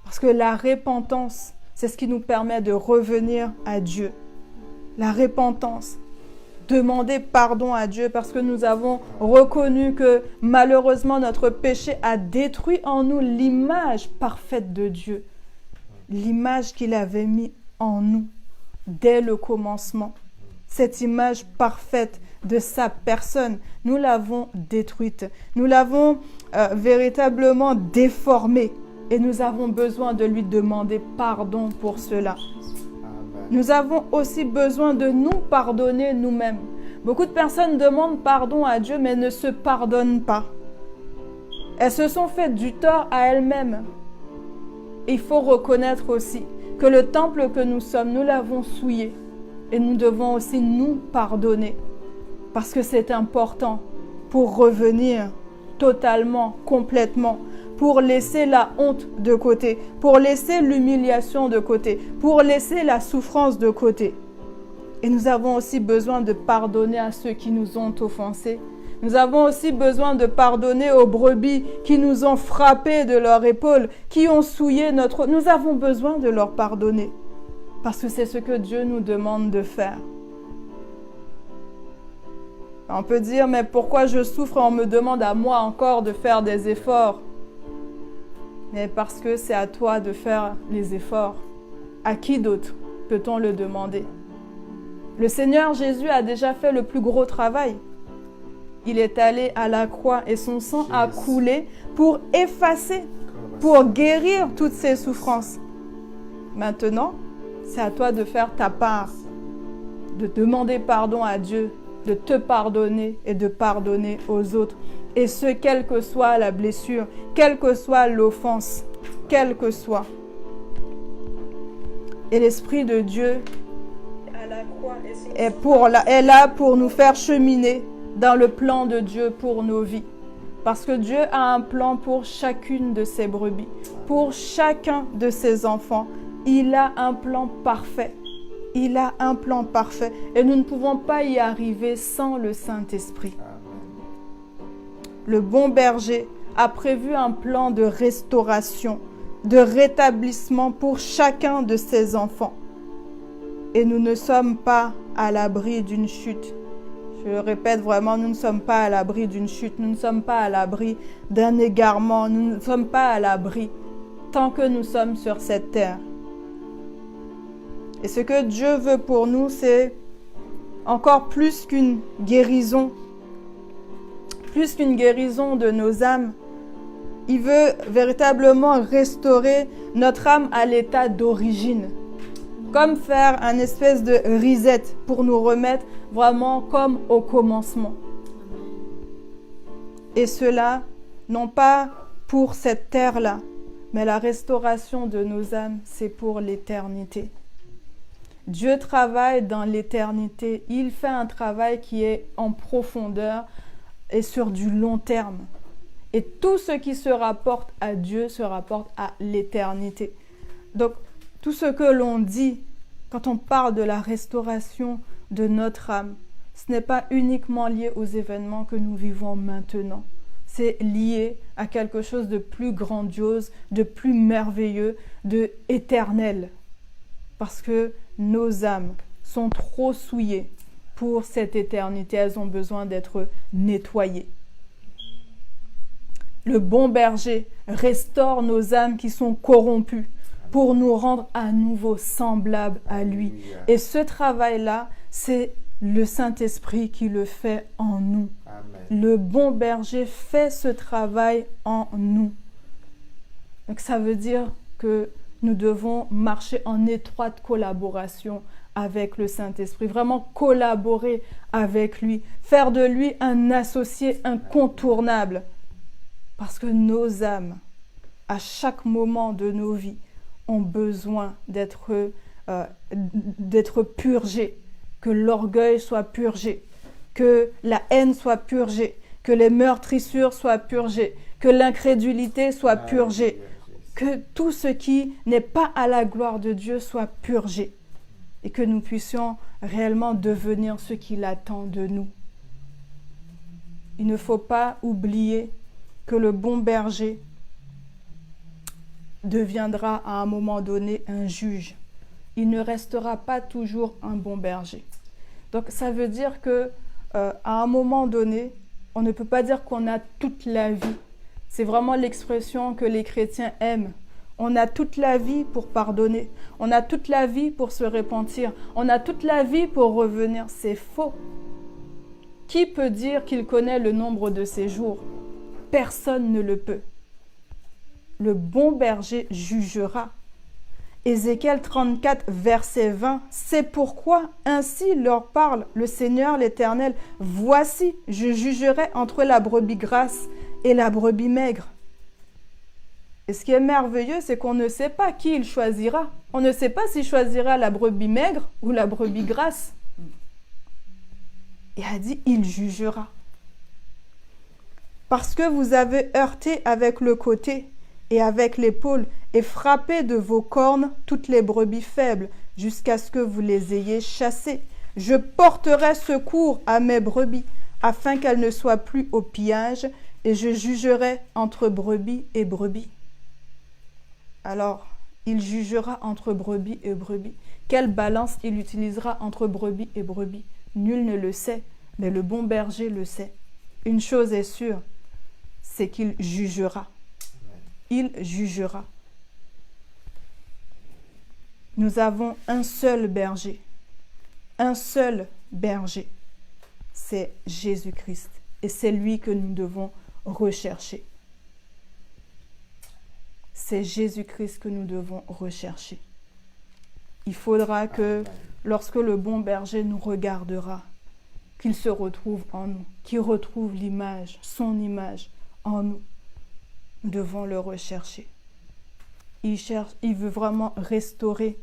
Parce que la repentance, c'est ce qui nous permet de revenir à Dieu. La repentance, demander pardon à Dieu parce que nous avons reconnu que malheureusement notre péché a détruit en nous l'image parfaite de Dieu. L'image qu'il avait mis en nous dès le commencement. Cette image parfaite de sa personne, nous l'avons détruite. Nous l'avons véritablement déformée. Et nous avons besoin de lui demander pardon pour cela. Amen. Nous avons aussi besoin de nous pardonner nous-mêmes. Beaucoup de personnes demandent pardon à Dieu, mais ne se pardonnent pas. Elles se sont fait du tort à elles-mêmes. Il faut reconnaître aussi que le temple que nous sommes, nous l'avons souillé. Et nous devons aussi nous pardonner. Parce que c'est important pour revenir totalement, complètement, pour laisser la honte de côté, pour laisser l'humiliation de côté, pour laisser la souffrance de côté. Et nous avons aussi besoin de pardonner à ceux qui nous ont offensés. Nous avons aussi besoin de pardonner aux brebis qui nous ont frappés de leur épaule, qui ont souillé notre... Nous avons besoin de leur pardonner, parce que c'est ce que Dieu nous demande de faire. On peut dire, mais pourquoi je souffre et on me demande à moi encore de faire des efforts? Mais parce que c'est à toi de faire les efforts. À qui d'autre peut-on le demander? Le Seigneur Jésus a déjà fait le plus gros travail. Il est allé à la croix et son sang a coulé pour effacer pour guérir toutes ces souffrances. Maintenant, c'est à toi de faire ta part, de demander pardon à Dieu, de te pardonner et de pardonner aux autres. Et ce, quelle que soit la blessure, quelle que soit l'offense, quelle que soit. Et l'Esprit de Dieu est là pour nous faire cheminer dans le plan de Dieu pour nos vies. Parce que Dieu a un plan pour chacune de ses brebis, pour chacun de ses enfants. Il a un plan parfait. Il a un plan parfait. Et nous ne pouvons pas y arriver sans le Saint-Esprit. Le bon berger a prévu un plan de restauration, de rétablissement pour chacun de ses enfants. Et nous ne sommes pas à l'abri d'une chute. Je le répète vraiment, nous ne sommes pas à l'abri d'une chute, nous ne sommes pas à l'abri d'un égarement, nous ne sommes pas à l'abri tant que nous sommes sur cette terre. Et ce que Dieu veut pour nous, c'est encore plus qu'une guérison de nos âmes. Il veut véritablement restaurer notre âme à l'état d'origine. Comme faire un espèce de reset pour nous remettre vraiment comme au commencement. Et cela, non pas pour cette terre-là, mais la restauration de nos âmes, c'est pour l'éternité. Dieu travaille dans l'éternité. Il fait un travail qui est en profondeur et sur du long terme. Et tout ce qui se rapporte à Dieu se rapporte à l'éternité. Donc, tout ce que l'on dit quand on parle de la restauration de notre âme, ce n'est pas uniquement lié aux événements que nous vivons maintenant. C'est lié à quelque chose de plus grandiose, de plus merveilleux, de éternel. Parce que nos âmes sont trop souillées pour cette éternité. Elles ont besoin d'être nettoyées. Le bon berger restaure nos âmes qui sont corrompues pour nous rendre à nouveau semblables à lui. Et ce travail-là, c'est le Saint-Esprit qui le fait en nous. Amen. Le bon berger fait ce travail en nous. Donc ça veut dire que nous devons marcher en étroite collaboration avec le Saint-Esprit, vraiment collaborer avec lui, faire de lui un associé incontournable. Parce que nos âmes, à chaque moment de nos vies, ont besoin d'être purgées, que l'orgueil soit purgé, que la haine soit purgée, que les meurtrissures soient purgées, que l'incrédulité soit purgée, que tout ce qui n'est pas à la gloire de Dieu soit purgé et que nous puissions réellement devenir ce qu'il attend de nous. Il ne faut pas oublier que le bon berger deviendra à un moment donné un juge. Il ne restera pas toujours un bon berger. Donc ça veut dire que à un moment donné, on ne peut pas dire qu'on a toute la vie. C'est vraiment l'expression que les chrétiens aiment. On a toute la vie pour pardonner. On a toute la vie pour se repentir. On a toute la vie pour revenir. C'est faux. Qui peut dire qu'il connaît le nombre de ses jours? Personne ne le peut. Le bon berger jugera. Ézéchiel 34, verset 20. C'est pourquoi ainsi leur parle le Seigneur l'Éternel. Voici, je jugerai entre la brebis grasse et la brebis maigre. Et ce qui est merveilleux, c'est qu'on ne sait pas qui il choisira. On ne sait pas s'il choisira la brebis maigre ou la brebis grasse. Et a dit, il jugera. Parce que vous avez heurté avec le côté et avec l'épaule et frappé de vos cornes toutes les brebis faibles jusqu'à ce que vous les ayez chassées. Je porterai secours à mes brebis afin qu'elles ne soient plus au pillage et je jugerai entre brebis et brebis. Alors, il jugera entre brebis et brebis. Quelle balance il utilisera entre brebis et brebis? Nul ne le sait, mais le bon berger le sait. Une chose est sûre, c'est qu'il jugera. Il jugera. Nous avons un seul berger. Un seul berger. C'est Jésus-Christ. Et c'est lui que nous devons rechercher. c'est Jésus-Christ que nous devons rechercher. Il faudra que, lorsque le bon berger nous regardera, qu'il se retrouve en nous, qu'il retrouve l'image, son image en nous. Nous devons le rechercher. Il veut vraiment restaurer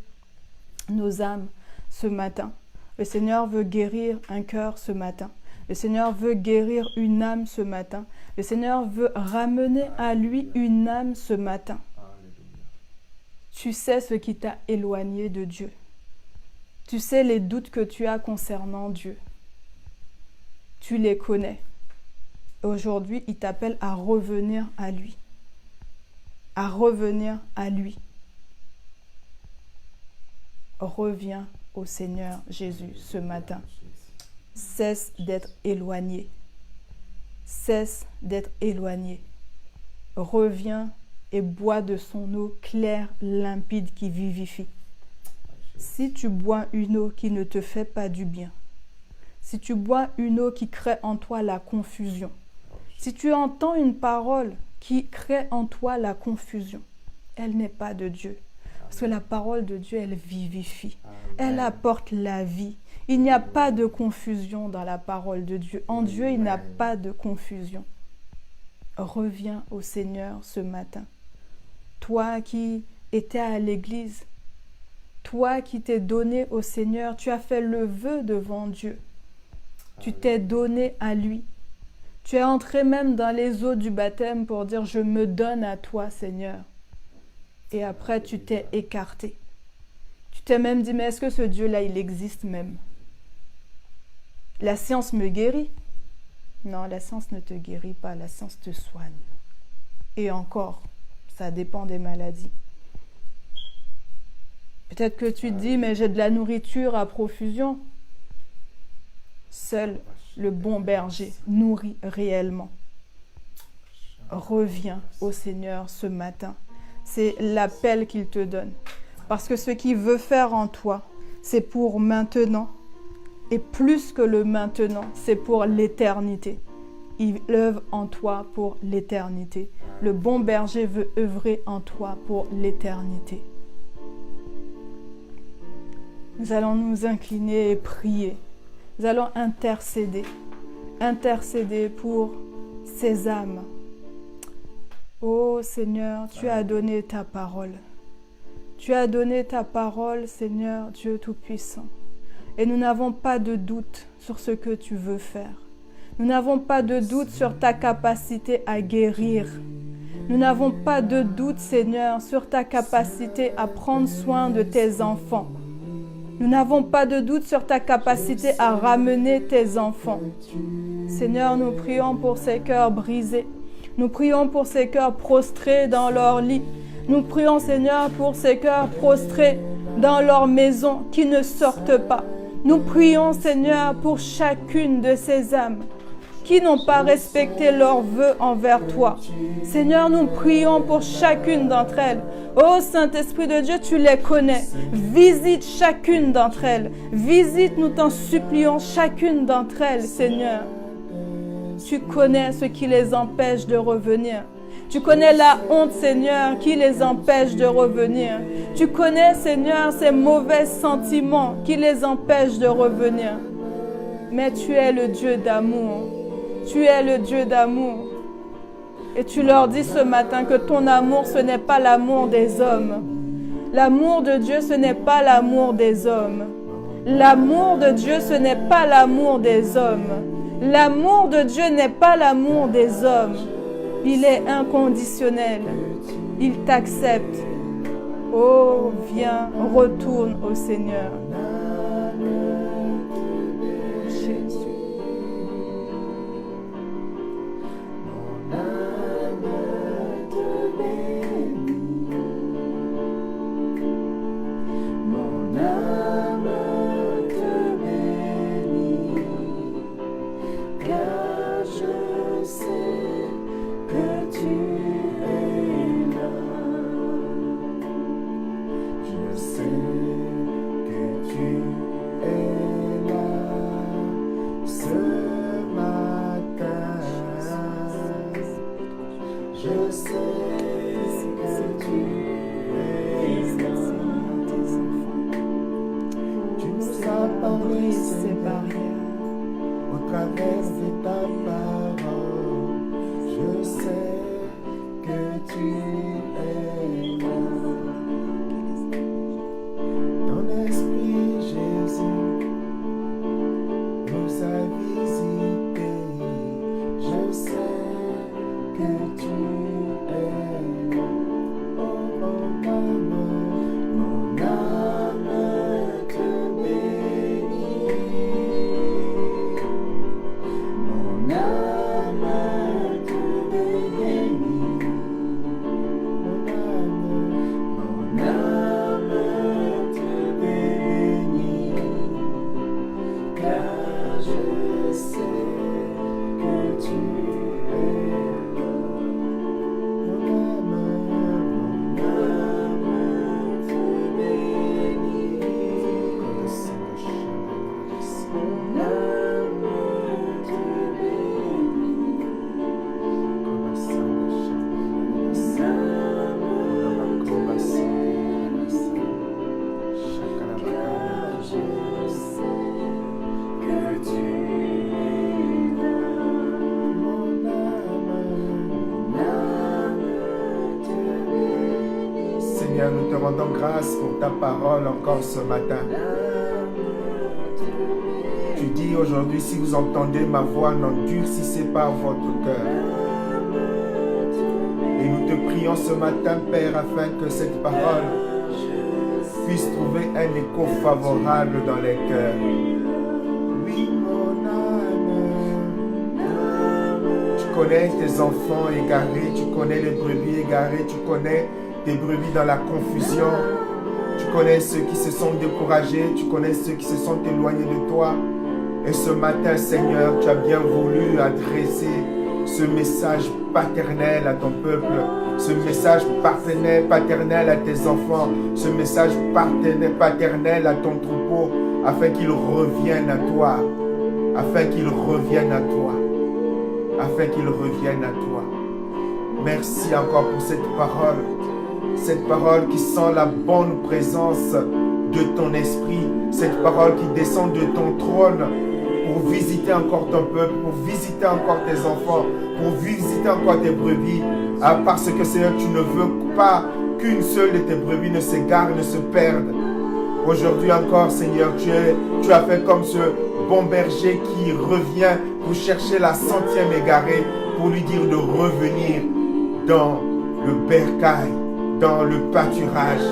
nos âmes ce matin. Le Seigneur veut guérir un cœur ce matin. Le Seigneur veut guérir une âme ce matin. Le Seigneur veut ramener à lui une âme ce matin. Tu sais ce qui t'a éloigné de Dieu. Tu sais les doutes que tu as concernant Dieu. Tu les connais. Aujourd'hui, il t'appelle à revenir à lui. À revenir à lui. Reviens au Seigneur Jésus ce matin. Cesse d'être éloigné. Cesse d'être éloigné. Reviens et bois de son eau claire, limpide, qui vivifie. Si tu bois une eau qui ne te fait pas du bien, si tu bois une eau qui crée en toi la confusion, si tu entends une parole qui crée en toi la confusion, elle n'est pas de Dieu. Parce que la parole de Dieu, elle vivifie. Elle apporte la vie. Il n'y a pas de confusion dans la parole de Dieu. En Dieu, il n'y a pas de confusion. Reviens au Seigneur ce matin. Toi qui étais à l'église, toi qui t'es donné au Seigneur, tu as fait le vœu devant Dieu. Tu t'es donné à lui. Tu es entré même dans les eaux du baptême pour dire « Je me donne à toi, Seigneur ». Et après, tu t'es écarté. Tu t'es même dit « Mais est-ce que ce Dieu-là, il existe même ?» La science me guérit. Non, la science ne te guérit pas, la science te soigne. Et encore, ça dépend des maladies. Peut-être que tu te dis « Mais j'ai de la nourriture à profusion ». Seul le bon berger nourrit réellement. Reviens au Seigneur ce matin. C'est l'appel qu'il te donne. Parce que ce qu'il veut faire en toi, c'est pour maintenant. Et plus que le maintenant, c'est pour l'éternité. Il œuvre en toi pour l'éternité. Le bon berger veut œuvrer en toi pour l'éternité. Nous allons nous incliner et prier. Nous allons intercéder. Intercéder pour ces âmes. Ô Seigneur, tu as donné ta parole. Tu as donné ta parole, Seigneur Dieu Tout-Puissant. Et nous n'avons pas de doute sur ce que tu veux faire. Nous n'avons pas de doute sur ta capacité à guérir. Nous n'avons pas de doute, Seigneur, sur ta capacité à prendre soin de tes enfants. Nous n'avons pas de doute sur ta capacité à ramener tes enfants. Seigneur, nous prions pour ces cœurs brisés. Nous prions pour ces cœurs prostrés dans leur lit. Nous prions, Seigneur, pour ces cœurs prostrés dans leur maison qui ne sortent pas. Nous prions, Seigneur, pour chacune de ces âmes qui n'ont pas respecté leurs vœux envers toi. Seigneur, nous prions pour chacune d'entre elles. Ô Saint-Esprit de Dieu, tu les connais. Visite chacune d'entre elles. Visite, nous t'en supplions, chacune d'entre elles, Seigneur. Tu connais ce qui les empêche de revenir. Tu connais la honte, Seigneur, qui les empêche de revenir. Tu connais, Seigneur, ces mauvais sentiments qui les empêchent de revenir. Mais tu es le Dieu d'amour. Tu es le Dieu d'amour. Et tu leur dis ce matin que ton amour, ce n'est pas l'amour des hommes. L'amour de Dieu, ce n'est pas l'amour des hommes. L'amour de Dieu, ce n'est pas l'amour des hommes. L'amour de Dieu n'est pas l'amour des hommes. Il est inconditionnel. Il t'accepte. Oh, viens, retourne au Seigneur. Jésus. Je sais que tu Seigneur, nous te rendons grâce pour ta parole encore ce matin. Tu dis aujourd'hui, si vous entendez ma voix, n'endurcissez pas votre cœur. Et nous te prions ce matin, Père, afin que cette parole puisse trouver un écho favorable dans les cœurs. Oui, mon âme. Tu connais tes enfants égarés, tu connais les brebis égarées, tu connais tes brebis dans la confusion. Tu connais ceux qui se sont découragés, tu connais ceux qui se sont éloignés de toi. Et ce matin, Seigneur, tu as bien voulu adresser ce message paternel à ton peuple, ce message paternel à tes enfants, ce message paternel à ton troupeau, afin qu'ils reviennent à toi, afin qu'ils reviennent à toi, afin qu'ils reviennent à toi. Merci encore pour cette parole qui sent la bonne présence de ton esprit, cette parole qui descend de ton trône, pour visiter encore ton peuple, pour visiter encore tes enfants, pour visiter encore tes brebis. Parce que Seigneur, tu ne veux pas qu'une seule de tes brebis ne s'égare, ne se perde. Aujourd'hui encore, Seigneur, tu as fait comme ce bon berger qui revient pour chercher la 100e égarée, pour lui dire de revenir dans le bercail, dans le pâturage,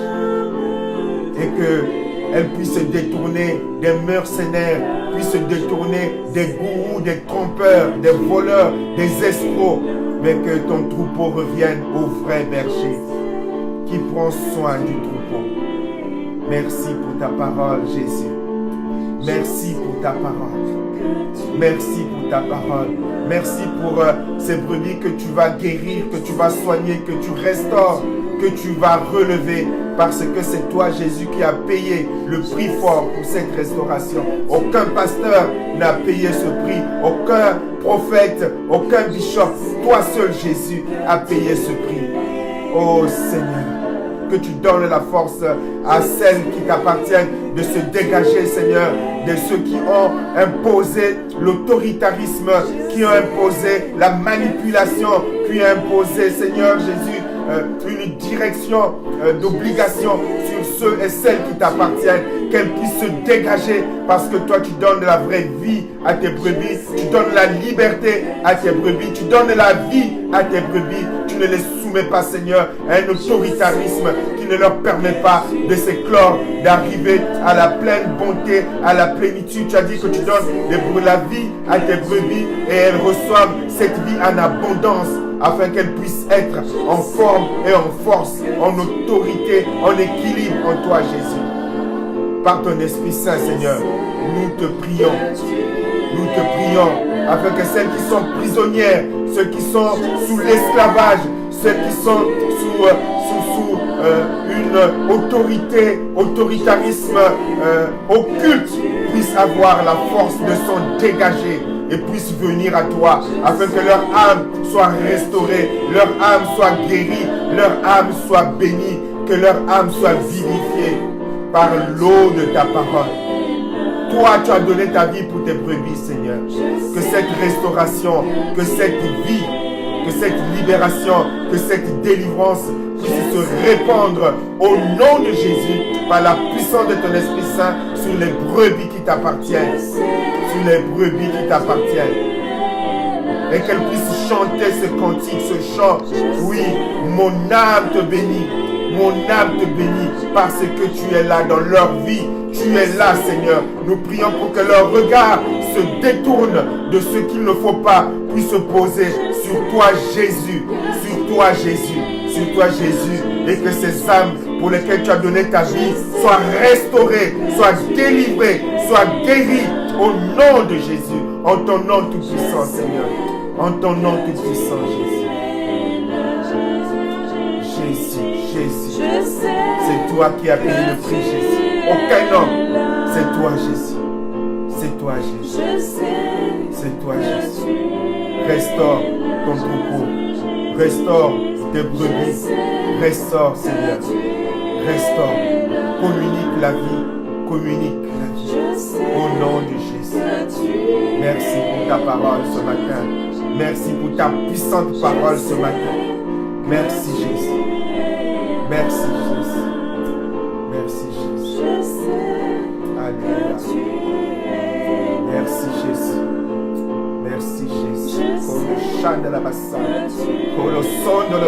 et qu'elle puisse se détourner des mercenaires, puisse se détourner des gourous, des trompeurs, des voleurs, des escrocs, mais que ton troupeau revienne au vrai berger qui prend soin du troupeau. Merci pour ta parole, Jésus. Merci pour ta parole. Merci pour ta parole. Merci pour ces brebis que tu vas guérir, que tu vas soigner, que tu restaures, que tu vas relever. Parce que c'est toi, Jésus, qui a payé le prix fort pour cette restauration. Aucun pasteur n'a payé ce prix. Aucun prophète, aucun bishop. Toi seul, Jésus, a payé ce prix. Oh Seigneur, que tu donnes la force à celles qui t'appartiennent de se dégager, Seigneur, de ceux qui ont imposé l'autoritarisme, qui ont imposé la manipulation, qui ont imposé, Seigneur Jésus, une direction d'obligation sur ceux et celles qui t'appartiennent, qu'elles puissent se dégager parce que toi tu donnes la vraie vie à tes brebis, tu donnes la liberté à tes brebis, tu donnes la vie à tes brebis, tu ne les soumets pas, Seigneur, à un autoritarisme qui ne leur permet pas de s'éclore, d'arriver à la pleine bonté, à la plénitude. Tu as dit que tu donnes la vie à tes brebis et elles reçoivent cette vie en abondance, afin qu'elles puissent être en forme et en force, en autorité, en équilibre en toi, Jésus. Par ton Esprit Saint, Seigneur, nous te prions, afin que celles qui sont prisonnières, ceux qui sont sous l'esclavage, ceux qui sont sous une autoritarisme occulte, puissent avoir la force de s'en dégager et puissent venir à toi, afin que leur âme soit restaurée, leur âme soit guérie, leur âme soit bénie, que leur âme soit vivifiée par l'eau de ta parole. Toi, tu as donné ta vie pour tes brebis, Seigneur. Que cette restauration, que cette vie, que cette libération, que cette délivrance puisse se répandre au nom de Jésus par la puissance de ton Esprit Saint sur les brebis qui t'appartiennent. Sur les brebis qui t'appartiennent. Et qu'elles puissent chanter ce cantique, ce chant. Oui, mon âme te bénit. Mon âme te bénit parce que tu es là dans leur vie. Tu es là, Seigneur. Nous prions pour que leur regard se détourne de ce qu'il ne faut pas, puis se poser sur toi, Jésus. Sur toi, Jésus. Sur toi, Jésus. Et que ces âmes pour lesquelles tu as donné ta vie soient restaurées, soient délivrées, soient guéries au nom de Jésus. En ton nom tout-puissant, Seigneur. En ton nom tout-puissant, Jésus. Jésus. C'est toi qui as payé le prix, Jésus. Aucun homme. C'est toi, Jésus. C'est toi, Jésus. C'est toi, Jésus. Restaure ton troupeau. Restaure tes brebis. Restaure, Seigneur. Restaure. Communique la vie. Communique la vie. Au nom de Jésus. Merci pour ta parole ce matin. Merci pour ta puissante parole ce matin. Merci, Jésus. Merci, Jésus.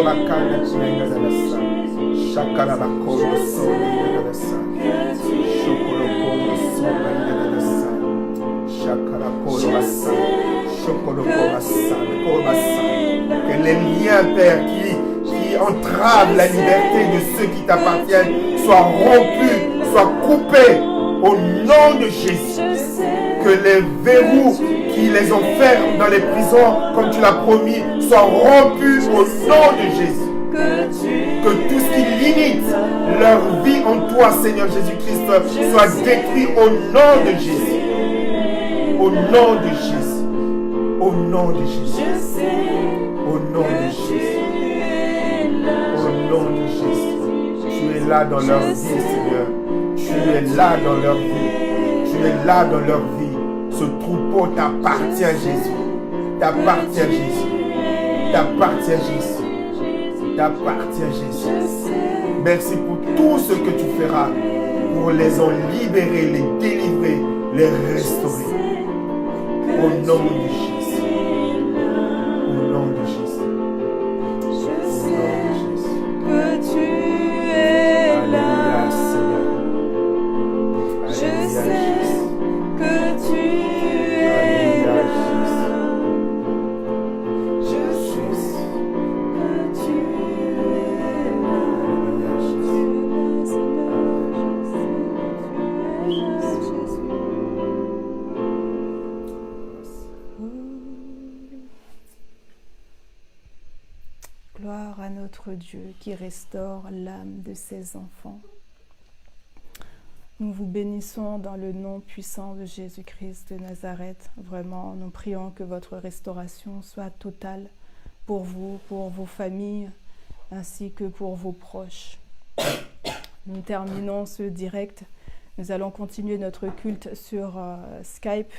bakana chinenga dalasa. Shakala bakoro songa dalasa. Shokolo koro songa dalasa. Shakala koro basa. Shokolo koro basa. Que les liens, Père, qui entravent la liberté de ceux qui t'appartiennent soient rompus, soient coupés au nom de Jésus. Que les verrous qui les enferment dans les prisons, comme tu l'as promis, soient rompus au nom de Jésus. Que tout ce qui limite leur vie en toi, Seigneur Jésus-Christ, soit détruit au nom de Jésus. Au nom de Jésus. Au nom de Jésus. Au nom de Jésus. Au nom de Jésus. Tu es là dans leur vie, Seigneur. Tu es là dans leur vie. Tu es là dans leur vie. Ce troupeau t'appartient, Jésus. T'appartient, Jésus. T'appartient, Jésus. T'appartient, Jésus. Merci pour tout ce que tu feras pour les en libérer, les délivrer, les restaurer. Au nom de Jésus. Au nom de Jésus. Au nom de Jésus. Que tu es là. Alléluia, Seigneur. Je Alléluia, sais Jésus. que tu es Alléluia, là. Jésus. Je sais que tu es là. Alléluia, Jésus. Gloire à notre Dieu qui restaure l'âme de ses enfants. Nous vous bénissons dans le nom puissant de Jésus-Christ de Nazareth. Vraiment, nous prions que votre restauration soit totale pour vous, pour vos familles, ainsi que pour vos proches. Nous terminons ce direct. Nous allons continuer notre culte sur Skype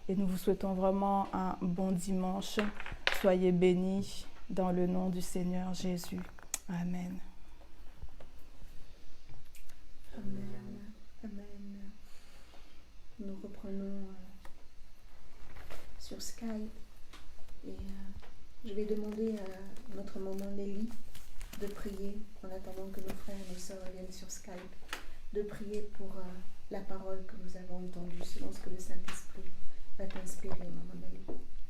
et nous vous souhaitons vraiment un bon dimanche. Soyez bénis dans le nom du Seigneur Jésus. Amen. Amen. Amen. Nous reprenons sur Skype et je vais demander à notre maman Nelly de prier en attendant que nos frères et nos sœurs viennent sur Skype, de prier pour la parole que nous avons entendue selon ce que le Saint-Esprit va t'inspirer, maman Nelly.